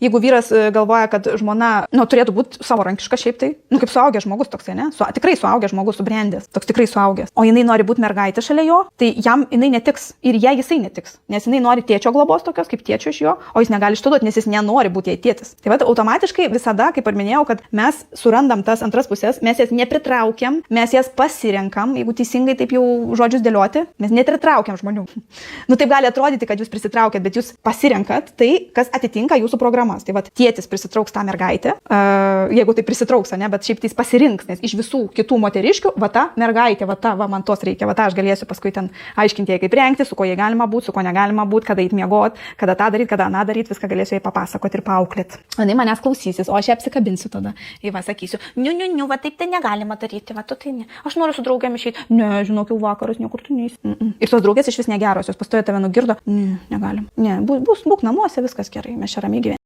jeigu vyras galvoja, kad žmona, turėtų būti savarankiška šiaip tai, kaip suaugęs žmogus toksai, ne? Tikrai suaugęs žmogus, subrendęs, toks tikrai suaugęs. O jinai nori būti mergaitė šalia jo, tai jam jinai netiks ir jisai netiks, nes jinai nori tėčio globos tokios, kaip tėčio iš jo, o jis negali šito duoti, nes jis nenori būti jai tėtis. Tai va, automatiškai visada, kaip ir minėjau, kad mes surandam tas antras pusės, mes jas nepritraukiam, mes jas pasirenkam, jeigu teisingai taip jau žodžius dėlioti, mes nepritraukiam žmonių. Taip gali atrodyti, kad jūs prisitraukėt, bet jūs pasirenkat tai, kas atitinka jūsų programas. Tai va, tėtis prisitrauks tą mergaitę, jeigu tai prisitrauks, ne, bet šiaip tai jis pasirinks, nes iš visų kitų moteriškių, va ta mergaitė, va man tos reikia, va ta aš galėsiu paskui ten aiškinti jai, kaip rengti, su ko jai galima būti, su ko negalima būti, kada eit miegot, kada tą daryti, kada aną daryti, viską galėsiu jai papasakoti ir paauklėti. Jinai manęs klausysis, o aš ją apsikabinsiu tada. Ir va sakysiu, va taip tai negalima daryti, va tu tai ne. Aš noriu su draugėm išeiti, ne, žinok, jau vakaras, niekur tu neisi. Ir tos draugės iš vis negeros, jos pastoja tave nugirdo, ne, negalim. Ne, būk namuose, viskas gerai, mes čia ramiai gyvename.